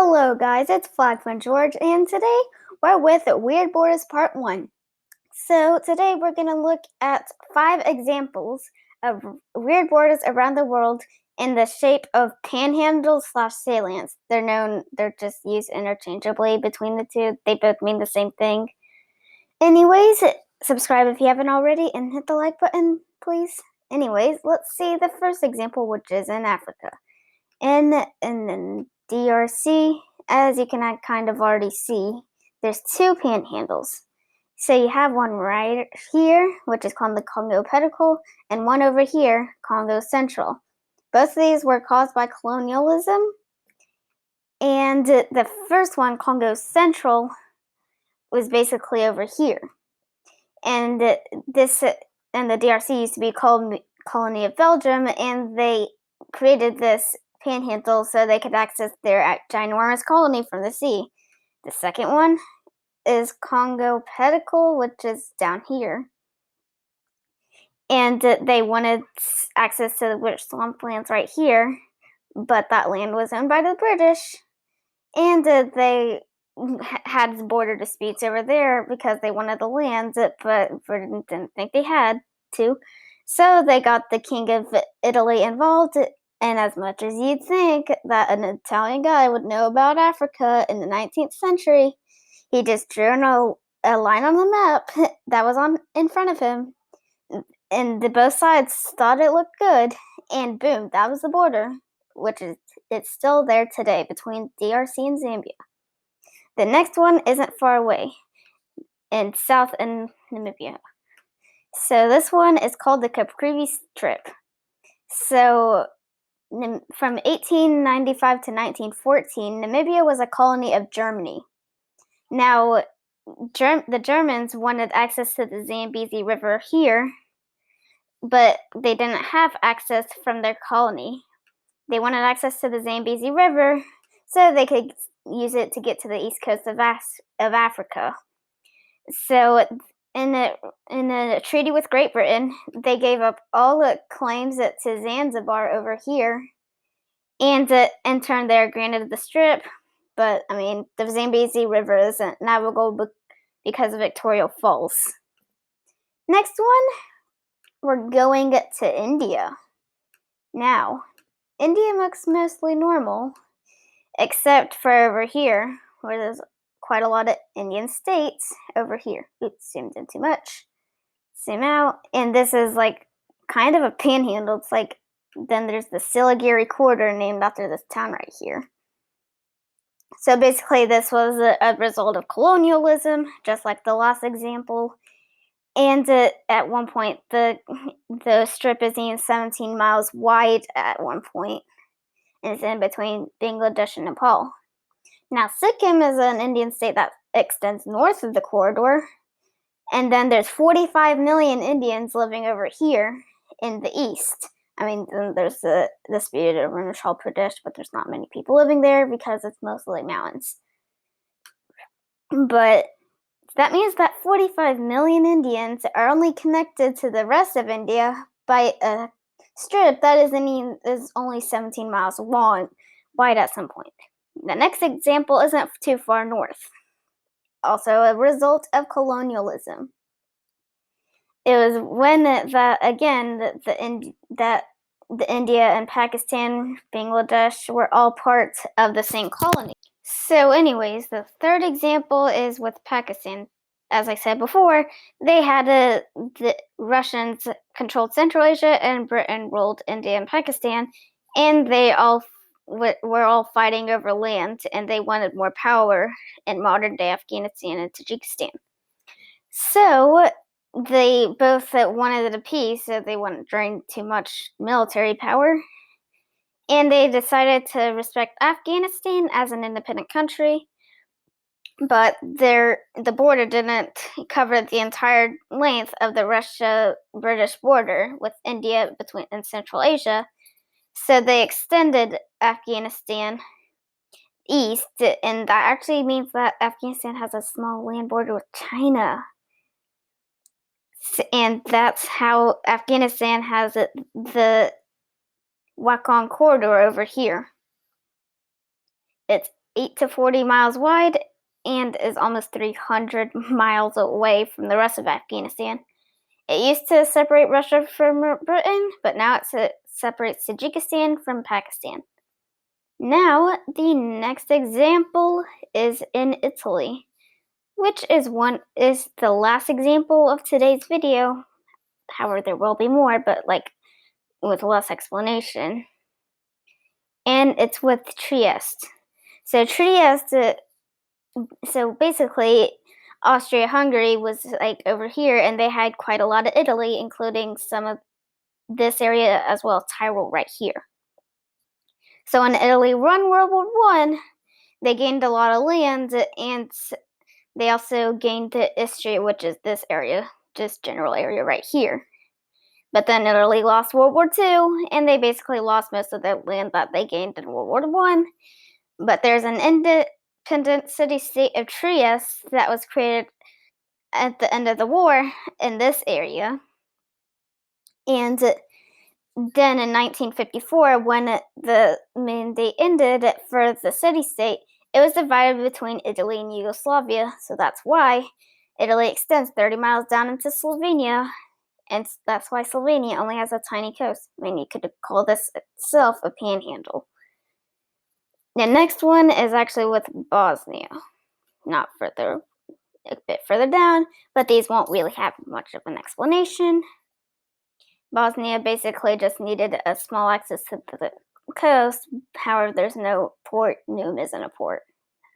Hello guys, it's Flagman George, and today we're with Weird Borders Part 1. So today we're going to look at 5 examples of weird borders around the world in the shape of panhandles / salients. They're just used interchangeably between the two. They both mean the same thing. Anyways, subscribe if you haven't already and hit the like button, please. Anyways, let's see the first example, which is in Africa. In the DRC, as you can kind of already see, there's 2 panhandles. So you have one right here, which is called the Congo Pedicle, and one over here, Congo Central. Both of these were caused by colonialism, and the first one, Congo Central, was basically over here. And the DRC used to be a colony of Belgium, and they created this panhandle so they could access their ginormous colony from the sea. The second one is Congo Pedicle, which is down here. And they wanted access to the rich swamplands right here, but that land was owned by the British. And they had border disputes over there because they wanted the land, but Britain didn't think they had to. So they got the King of Italy involved. And as much as you'd think that an Italian guy would know about Africa in the 19th century, he just drew a line on the map that was in front of him. And both sides thought it looked good. And boom, that was the border, it's still there today between DRC and Zambia. The next one isn't far away, in South in Namibia. So this one is called the Caprivi Strip. So from 1895 to 1914, Namibia was a colony of Germany. Now, the Germans wanted access to the Zambezi River here, but they didn't have access from their colony. They wanted access to the Zambezi River so they could use it to get to the east coast of Africa. So in a treaty with Great Britain, they gave up all the claims to Zanzibar over here, and in turn they're granted the strip. But I mean, the Zambezi River isn't navigable because of Victoria Falls. Next one, we're going to India. Now, India looks mostly normal, except for over here, where there's quite a lot of Indian states over here. Oops, zoomed in too much. Zoom out. And this is like kind of a panhandle. It's like, then there's the Siliguri corridor named after this town right here. So basically this was a result of colonialism, just like the last example. And at one point, the strip is even 17 miles wide at one point. And it's in between Bangladesh and Nepal. Now, Sikkim is an Indian state that extends north of the corridor. And then there's 45 million Indians living over here in the east. I mean, then there's the disputed Arunachal Pradesh, but there's not many people living there because it's mostly mountains. But that means that 45 million Indians are only connected to the rest of India by a strip that is only 17 miles wide at some point. The next example isn't too far north. Also a result of colonialism. It was when the India and Pakistan, Bangladesh were all part of the same colony. So anyways, the third example is with Pakistan. As I said before, the Russians controlled Central Asia and Britain ruled India and Pakistan, and they all were all fighting over land, and they wanted more power in modern-day Afghanistan and Tajikistan. So they both wanted a peace, so they wouldn't drain too much military power. And they decided to respect Afghanistan as an independent country, but the border didn't cover the entire length of the Russia-British border with India in Central Asia. So they extended Afghanistan east, and that actually means that Afghanistan has a small land border with China. And that's how Afghanistan has the Wakhan corridor over here. It's 8 to 40 miles wide and is almost 300 miles away from the rest of Afghanistan. It used to separate Russia from Britain, but now it separates Tajikistan from Pakistan. Now, the next example is in Italy, which is the last example of today's video. However, there will be more, but with less explanation. And it's with Trieste. So so basically, Austria-Hungary was over here, and they had quite a lot of Italy, including some of this area as well as Tyrol right here. So when Italy won World War I, they gained a lot of land, and they also gained the Istria, which is this area, just general area right here. But then Italy lost World War II, and they basically lost most of the land that they gained in World War I. But there's an independent city-state of Trieste that was created at the end of the war in this area. And then in 1954, when the mandate ended for the city-state, it was divided between Italy and Yugoslavia. So that's why Italy extends 30 miles down into Slovenia. And that's why Slovenia only has a tiny coast. I mean, you could call this itself a panhandle. The next one is actually with Bosnia. A bit further down, but these won't really have much of an explanation. Bosnia basically just needed a small access to the coast. However, there's no port. Num isn't a port.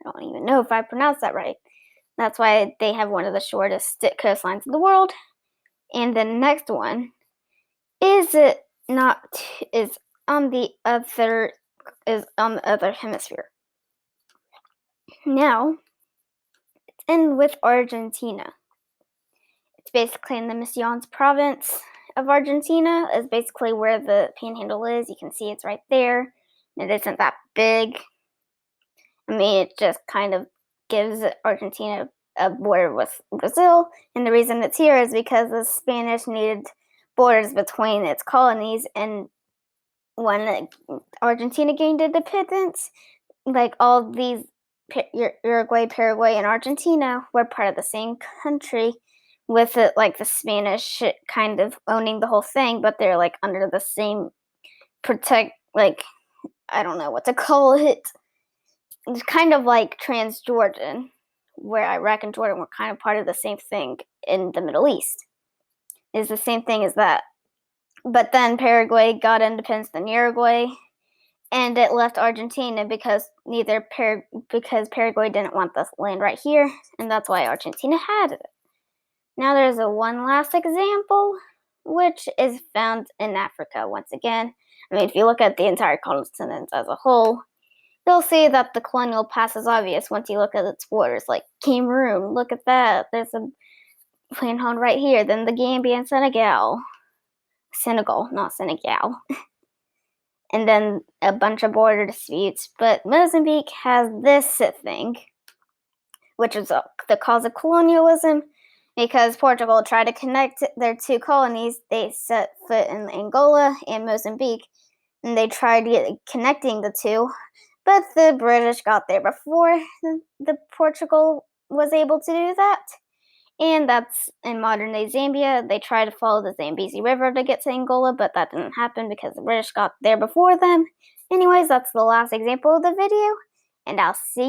I don't even know if I pronounced that right. That's why they have one of the shortest coastlines in the world. And the next one is on the other hemisphere. Now, it's in with Argentina. It's basically in the Misiones province of Argentina. Is basically where the panhandle is. You can see it's right there. It isn't that big. I mean, it just kind of gives Argentina a border with Brazil, and the reason it's here is because the Spanish needed borders between its colonies, and when Argentina gained independence, all these Uruguay, Paraguay, and Argentina were part of the same country, with it the Spanish kind of owning the whole thing, but they're under the same I don't know what to call it. It's kind of like Transjordan, where Iraq and Jordan were kind of part of the same thing in the Middle East. It's the same thing as that. But then Paraguay got independence than Uruguay, and it left Argentina because Paraguay didn't want this land right here, and that's why Argentina had it. Now there's one last example, which is found in Africa once again. I mean, if you look at the entire continent as a whole, you'll see that the colonial past is obvious once you look at its borders, like Cameroon. Look at that. There's a panhandle right here. Then the Gambia and Senegal, not Senegal. And then a bunch of border disputes. But Mozambique has this thing, which is the cause of colonialism, because Portugal tried to connect their two colonies. They set foot in Angola and Mozambique, and they tried connecting the two. But the British got there before the Portugal was able to do that. And that's in modern-day Zambia. They tried to follow the Zambezi River to get to Angola, but that didn't happen because the British got there before them. Anyways, that's the last example of the video, and I'll see you